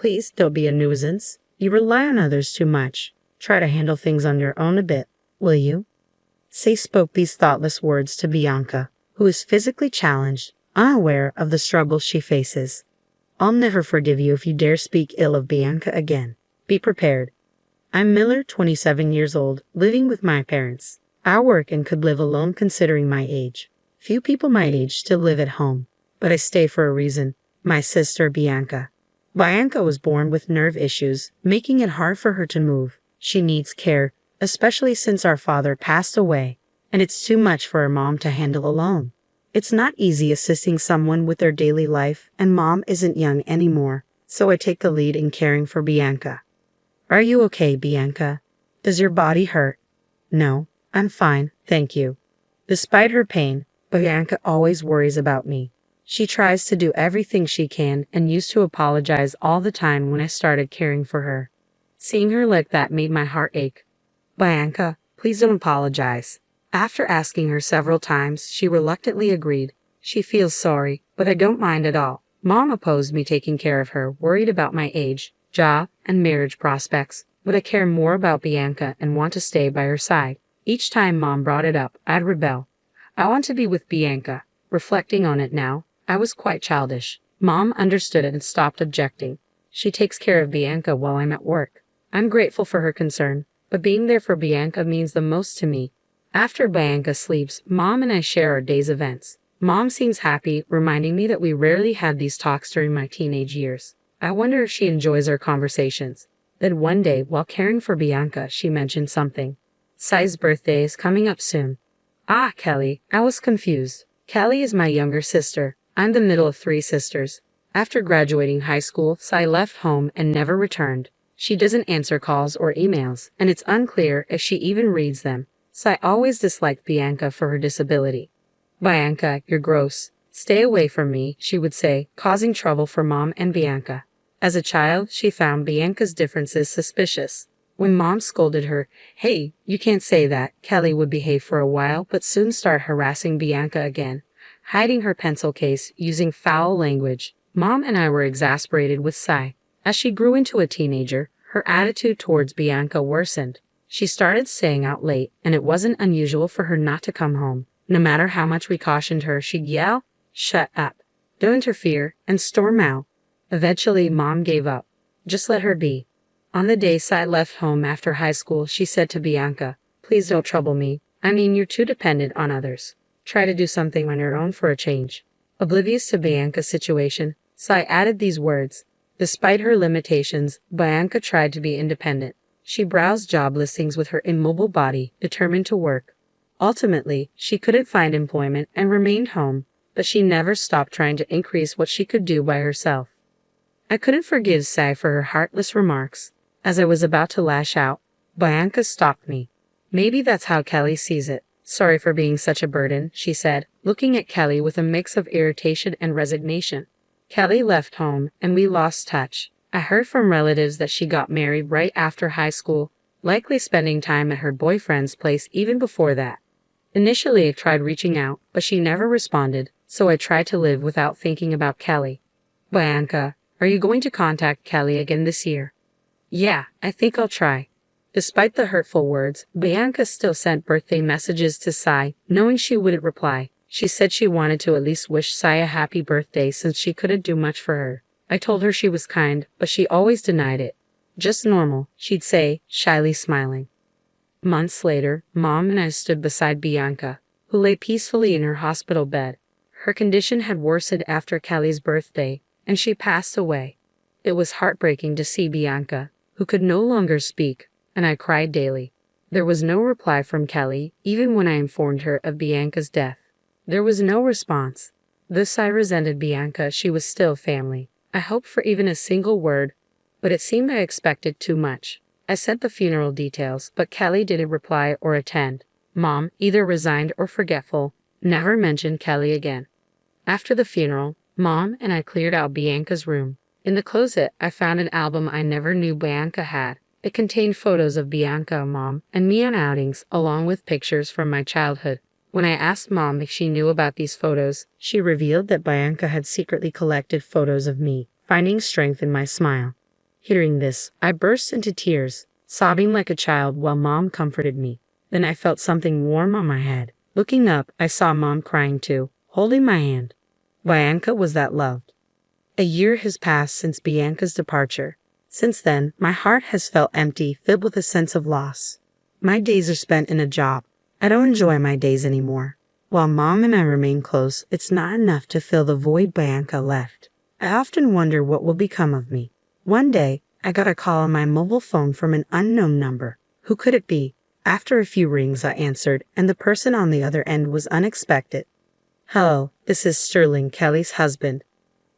Please don't be a nuisance. You rely on others too much. Try to handle things on your own a bit, will you? Say spoke these thoughtless words to Bianca, who is physically challenged, unaware of the struggles she faces. I'll never forgive you if you dare speak ill of Bianca again. Be prepared. I'm Miller, 27 years old, living with my parents. I work and could live alone considering my age. Few people my age still live at home, but I stay for a reason. My sister, Bianca. Bianca was born with nerve issues, making it hard for her to move. She needs care, especially since our father passed away, and it's too much for her mom to handle alone. It's not easy assisting someone with their daily life, and Mom isn't young anymore, so I take the lead in caring for Bianca. Are you okay, Bianca? Does your body hurt? No, I'm fine, thank you. Despite her pain, Bianca always worries about me. She tries to do everything she can and used to apologize all the time when I started caring for her. Seeing her like that made my heart ache. Bianca, please don't apologize. After asking her several times, she reluctantly agreed. She feels sorry, but I don't mind at all. Mom opposed me taking care of her, worried about my age, job, and marriage prospects, but I care more about Bianca and want to stay by her side. Each time Mom brought it up, I'd rebel. I want to be with Bianca. Reflecting on it now, I was quite childish. Mom understood it and stopped objecting. She takes care of Bianca while I'm at work. I'm grateful for her concern, but being there for Bianca means the most to me. After Bianca sleeps, Mom and I share our day's events. Mom seems happy, reminding me that we rarely had these talks during my teenage years. I wonder if she enjoys our conversations. Then one day, while caring for Bianca, she mentioned something. Sai's birthday is coming up soon. Ah, Kelly, I was confused. Kelly is my younger sister. I'm the middle of 3 sisters. After graduating high school, Sai left home and never returned. She doesn't answer calls or emails, and it's unclear if she even reads them. Sai always disliked Bianca for her disability. Bianca, you're gross. Stay away from me, she would say, causing trouble for Mom and Bianca. As a child, she found Bianca's differences suspicious. When Mom scolded her, "Hey, you can't say that," Kelly would behave for a while but soon start harassing Bianca again, hiding her pencil case, using foul language. Mom and I were exasperated with Sai. As she grew into a teenager, her attitude towards Bianca worsened. She started staying out late, and it wasn't unusual for her not to come home. No matter how much we cautioned her, she'd yell, "Shut up, don't interfere," and storm out. Eventually, Mom gave up. Just let her be. On the day Sai left home after high school, she said to Bianca, "Please don't trouble me. I mean, you're too dependent on others. Try to do something on your own for a change." Oblivious to Bianca's situation, Sai added these words. Despite her limitations, Bianca tried to be independent. She browsed job listings with her immobile body, determined to work. Ultimately, she couldn't find employment and remained home, but she never stopped trying to increase what she could do by herself. I couldn't forgive Sai for her heartless remarks. As I was about to lash out, Bianca stopped me. "Maybe that's how Kelly sees it. Sorry for being such a burden," she said, looking at Kelly with a mix of irritation and resignation. Kelly left home, and we lost touch. I heard from relatives that she got married right after high school, likely spending time at her boyfriend's place even before that. Initially, I tried reaching out, but she never responded, so I tried to live without thinking about Kelly. Bianca, are you going to contact Kelly again this year? Yeah, I think I'll try. Despite the hurtful words, Bianca still sent birthday messages to Sai, knowing she wouldn't reply. She said she wanted to at least wish Sai a happy birthday since she couldn't do much for her. I told her she was kind, but she always denied it. "Just normal," she'd say, shyly smiling. Months later, Mom and I stood beside Bianca, who lay peacefully in her hospital bed. Her condition had worsened after Kelly's birthday, and she passed away. It was heartbreaking to see Bianca, who could no longer speak, and I cried daily. There was no reply from Kelly, even when I informed her of Bianca's death. There was no response. Thus I resented Bianca. She was still family. I hoped for even a single word, but it seemed I expected too much. I sent the funeral details, but Kelly didn't reply or attend. Mom, either resigned or forgetful, never mentioned Kelly again. After the funeral, Mom and I cleared out Bianca's room. In the closet, I found an album I never knew Bianca had. It contained photos of Bianca, Mom, and me on outings, along with pictures from my childhood. When I asked Mom if she knew about these photos, she revealed that Bianca had secretly collected photos of me, finding strength in my smile. Hearing this, I burst into tears, sobbing like a child while Mom comforted me. Then I felt something warm on my head. Looking up, I saw Mom crying too, holding my hand. Bianca was that loved. A year has passed since Bianca's departure. Since then, my heart has felt empty, filled with a sense of loss. My days are spent in a job. I don't enjoy my days anymore. While Mom and I remain close, it's not enough to fill the void Bianca left. I often wonder what will become of me. One day, I got a call on my mobile phone from an unknown number. Who could it be? After a few rings, I answered, and the person on the other end was unexpected. Hello, this is Sterling, Kelly's husband.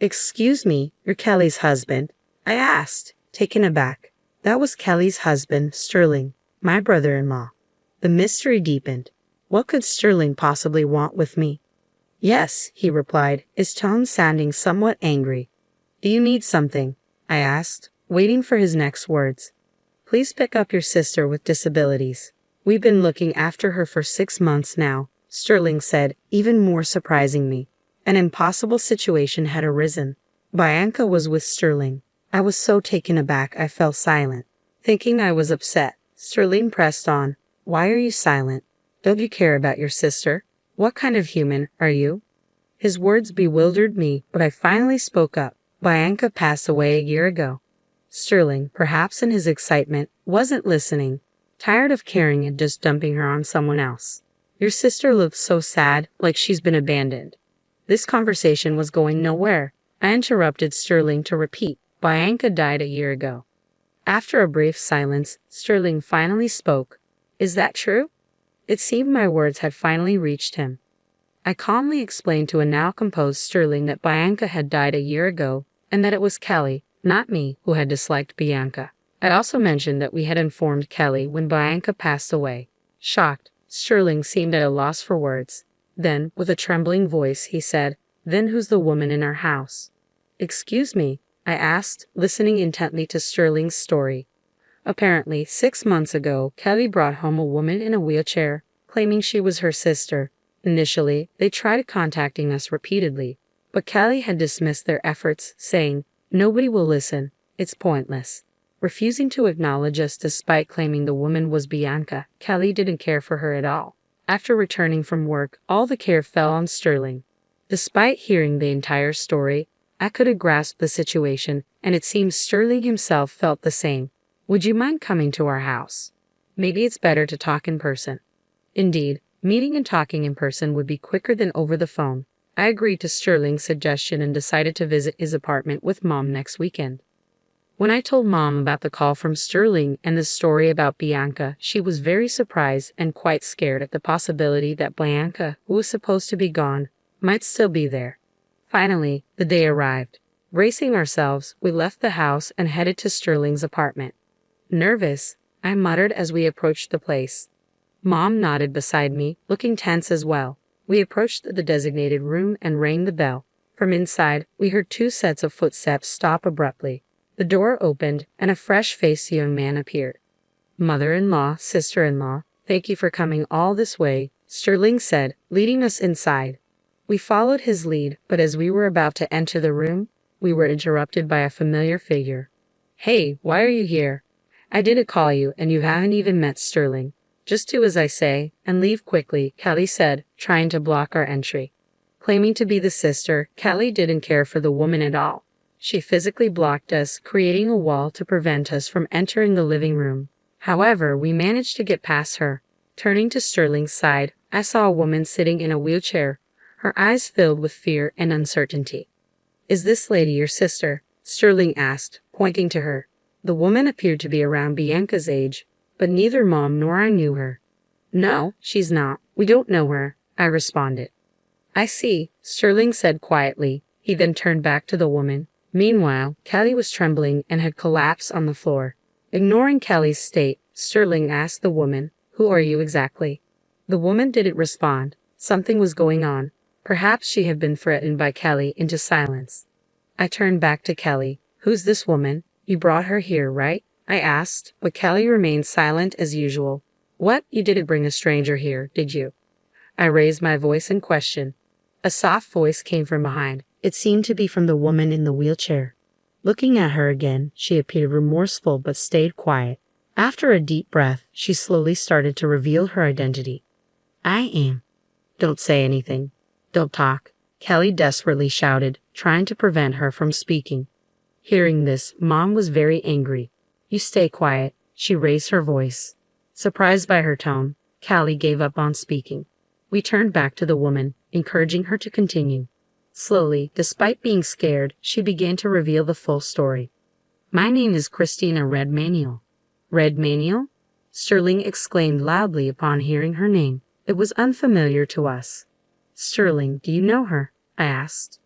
Excuse me, you're Kelly's husband? I asked, taken aback. That was Kelly's husband, Sterling, my brother-in-law. The mystery deepened. What could Sterling possibly want with me? Yes, he replied, his tone sounding somewhat angry. Do you need something? I asked, waiting for his next words. Please pick up your sister with disabilities. We've been looking after her for 6 months now, Sterling said, even more surprising me. An impossible situation had arisen. Bianca was with Sterling. I was so taken aback I fell silent. Thinking I was upset, Sterling pressed on. Why are you silent? Don't you care about your sister? What kind of human are you? His words bewildered me, but I finally spoke up. Bianca passed away a year ago. Sterling, perhaps in his excitement, wasn't listening, tired of caring and just dumping her on someone else. Your sister looks so sad, like she's been abandoned. This conversation was going nowhere. I interrupted Sterling to repeat, Bianca died a year ago. After a brief silence, Sterling finally spoke. Is that true? It seemed my words had finally reached him. I calmly explained to a now composed Sterling that Bianca had died a year ago, and that it was Kelly, not me, who had disliked Bianca. I also mentioned that we had informed Kelly when Bianca passed away. Shocked, Sterling seemed at a loss for words. Then, with a trembling voice, he said, Then who's the woman in our house? Excuse me, I asked, listening intently to Sterling's story. Apparently, 6 months ago, Kelly brought home a woman in a wheelchair, claiming she was her sister. Initially, they tried contacting us repeatedly, but Kelly had dismissed their efforts, saying, Nobody will listen. It's pointless. Refusing to acknowledge us despite claiming the woman was Bianca, Kelly didn't care for her at all. After returning from work, all the care fell on Sterling. Despite hearing the entire story, I could have grasped the situation, and it seems Sterling himself felt the same. Would you mind coming to our house? Maybe it's better to talk in person. Indeed, meeting and talking in person would be quicker than over the phone. I agreed to Sterling's suggestion and decided to visit his apartment with Mom next weekend. When I told Mom about the call from Sterling and the story about Bianca, she was very surprised and quite scared at the possibility that Bianca, who was supposed to be gone, might still be there. Finally, the day arrived. Bracing ourselves, we left the house and headed to Sterling's apartment. Nervous, I muttered as we approached the place. Mom nodded beside me, looking tense as well. We approached the designated room and rang the bell. From inside, we heard 2 sets of footsteps stop abruptly. The door opened, and a fresh-faced young man appeared. Mother-in-law, sister-in-law, thank you for coming all this way, Sterling said, leading us inside. We followed his lead, but as we were about to enter the room, we were interrupted by a familiar figure. Hey, why are you here? I didn't call you, and you haven't even met Sterling. Just do as I say, and leave quickly, Kelly said, trying to block our entry. Claiming to be the sister, Kelly didn't care for the woman at all. She physically blocked us, creating a wall to prevent us from entering the living room. However, we managed to get past her. Turning to Sterling's side, I saw a woman sitting in a wheelchair, her eyes filled with fear and uncertainty. Is this lady your sister? Sterling asked, pointing to her. The woman appeared to be around Bianca's age, but neither Mom nor I knew her. No, she's not. We don't know her, I responded. I see, Sterling said quietly. He then turned back to the woman. Meanwhile, Kelly was trembling and had collapsed on the floor. Ignoring Kelly's state, Sterling asked the woman, Who are you exactly? The woman didn't respond. Something was going on. Perhaps she had been threatened by Kelly into silence. I turned back to Kelly. Who's this woman? You brought her here, right? I asked, but Kelly remained silent as usual. What? You didn't bring a stranger here, did you? I raised my voice in question. A soft voice came from behind. It seemed to be from the woman in the wheelchair. Looking at her again, she appeared remorseful but stayed quiet. After a deep breath, she slowly started to reveal her identity. I am. Don't say anything. Don't talk, Kelly desperately shouted, trying to prevent her from speaking. Hearing this, Mom was very angry. You stay quiet, she raised her voice. Surprised by her tone, Callie gave up on speaking. We turned back to the woman, encouraging her to continue. Slowly, despite being scared, she began to reveal the full story. My name is Christina Redmanuel. Redmanuel? Sterling exclaimed loudly upon hearing her name. It was unfamiliar to us. Sterling, do you know her? I asked.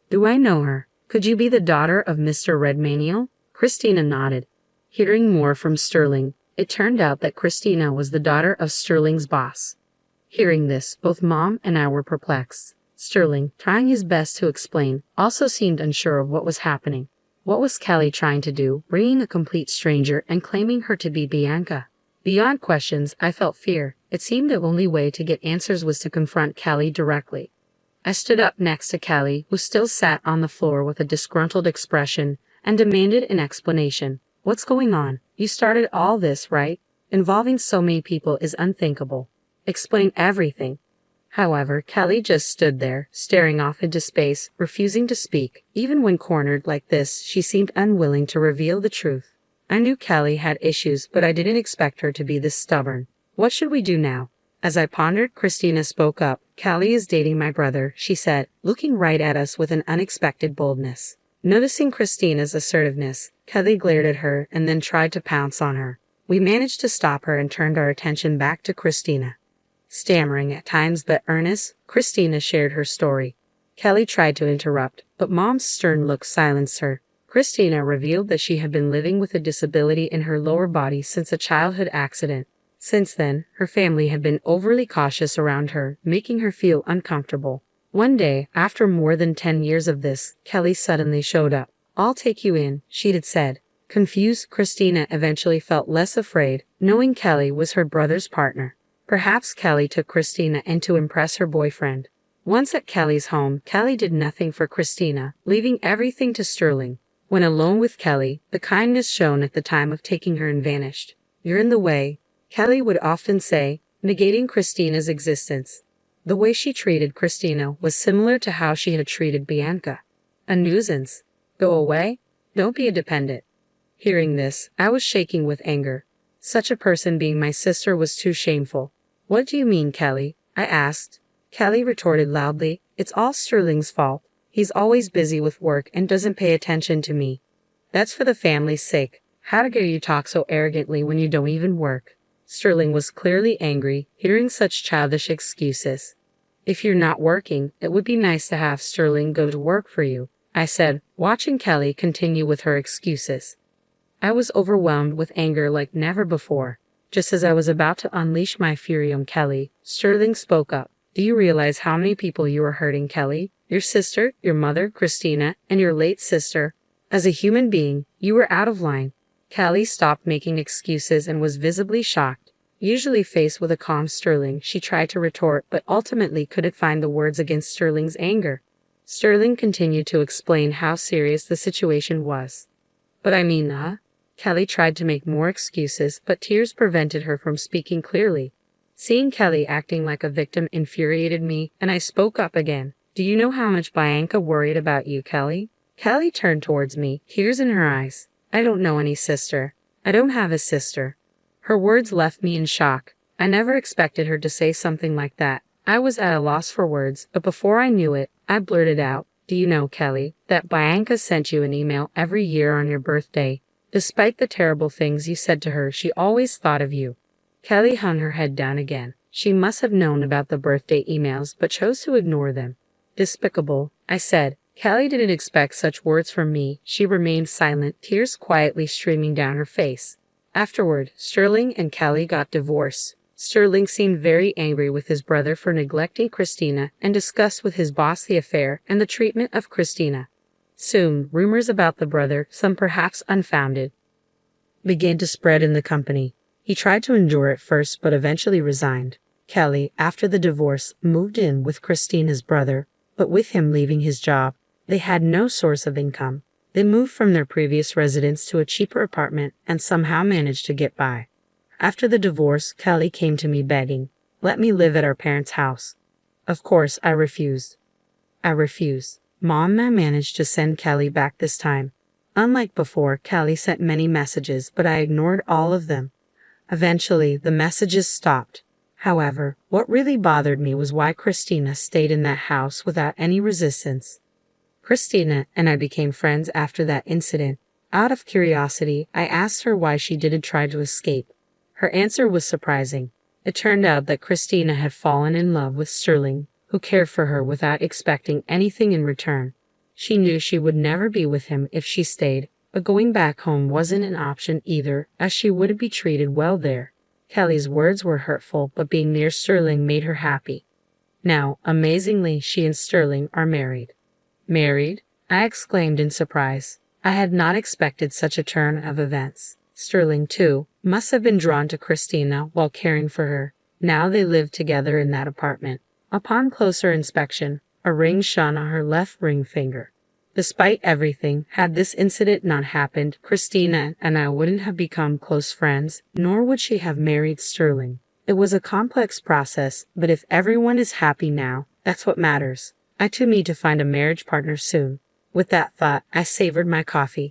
Do I know her? Could you be the daughter of Mr. Redmanuel? Christina nodded. Hearing more from Sterling, it turned out that Christina was the daughter of Sterling's boss. Hearing this, both Mom and I were perplexed. Sterling, trying his best to explain, also seemed unsure of what was happening. What was Callie trying to do, bringing a complete stranger and claiming her to be Bianca? Beyond questions, I felt fear. It seemed the only way to get answers was to confront Callie directly. I stood up next to Callie, who still sat on the floor with a disgruntled expression, and demanded an explanation. What's going on? You started all this, right? Involving so many people is unthinkable. Explain everything. However, Callie just stood there, staring off into space, refusing to speak. Even when cornered like this, she seemed unwilling to reveal the truth. I knew Callie had issues, but I didn't expect her to be this stubborn. What should we do now? As I pondered, Christina spoke up. Callie is dating my brother, she said, looking right at us with an unexpected boldness. Noticing Christina's assertiveness, Callie glared at her and then tried to pounce on her. We managed to stop her and turned our attention back to Christina. Stammering at times but earnest, Christina shared her story. Callie tried to interrupt, but Mom's stern look silenced her. Christina revealed that she had been living with a disability in her lower body since a childhood accident. Since then, her family had been overly cautious around her, making her feel uncomfortable. One day, after more than 10 years of this, Callie suddenly showed up. I'll take you in, she had said. Confused, Christina eventually felt less afraid, knowing Callie was her brother's partner. Perhaps Callie took Christina in to impress her boyfriend. Once at Callie's home, Callie did nothing for Christina, leaving everything to Sterling. When alone with Callie, the kindness shown at the time of taking her in vanished. You're in the way, Callie would often say, negating Christina's existence. The way she treated Christina was similar to how she had treated Bianca. A nuisance. Go away? Don't be a dependent. Hearing this, I was shaking with anger. Such a person being my sister was too shameful. What do you mean, Callie? I asked. Callie retorted loudly, it's all Sterling's fault. He's always busy with work and doesn't pay attention to me. That's for the family's sake. How dare you talk so arrogantly when you don't even work? Sterling was clearly angry, hearing such childish excuses. If you're not working, it would be nice to have Sterling go to work for you, I said, watching Callie continue with her excuses. I was overwhelmed with anger like never before. Just as I was about to unleash my fury on Callie, Sterling spoke up. Do you realize how many people you are hurting, Callie? Your sister, your mother, Christina, and your late sister. As a human being, you were out of line. Callie stopped making excuses and was visibly shocked. Usually faced with a calm Sterling, she tried to retort but ultimately couldn't find the words against Sterling's anger. Sterling continued to explain how serious the situation was. But I mean, Callie tried to make more excuses, but tears prevented her from speaking clearly. Seeing Callie acting like a victim infuriated me, and I spoke up again. Do you know how much Bianca worried about you, Callie? Callie turned towards me, tears in her eyes. I don't know any sister. I don't have a sister. Her words left me in shock. I never expected her to say something like that. I was at a loss for words, but before I knew it, I blurted out, do you know, Callie, that Bianca sent you an email every year on your birthday? Despite the terrible things you said to her, she always thought of you. Callie hung her head down again. She must have known about the birthday emails, but chose to ignore them. Despicable, I said. Callie didn't expect such words from me. She remained silent, tears quietly streaming down her face. Afterward, Sterling and Callie got divorced. Sterling seemed very angry with his brother for neglecting Christina and discussed with his boss the affair and the treatment of Christina. Soon, rumors about the brother, some perhaps unfounded, began to spread in the company. He tried to endure it first but eventually resigned. Callie, after the divorce, moved in with Christina's brother, but with him leaving his job, they had no source of income. They moved from their previous residence to a cheaper apartment and somehow managed to get by. After the divorce, Kelly came to me begging, "Let me live at our parents' house." Of course, I refused. Mom managed to send Kelly back this time. Unlike before, Kelly sent many messages, but I ignored all of them. Eventually, the messages stopped. However, what really bothered me was why Christina stayed in that house without any resistance. Christina and I became friends after that incident. Out of curiosity, I asked her why she didn't try to escape. Her answer was surprising. It turned out that Christina had fallen in love with Sterling, who cared for her without expecting anything in return. She knew she would never be with him if she stayed, but going back home wasn't an option either, as she wouldn't be treated well there. Kelly's words were hurtful, but being near Sterling made her happy. Now, amazingly, she and Sterling are married. Married? I exclaimed in surprise. I had not expected such a turn of events. Sterling, too, must have been drawn to Christina while caring for her. Now they lived together in that apartment. Upon closer inspection, a ring shone on her left ring finger. Despite everything, had this incident not happened, Christina and I wouldn't have become close friends, nor would she have married Sterling. It was a complex process, but if everyone is happy now, that's what matters. I too need to find a marriage partner soon. With that thought, I savored my coffee.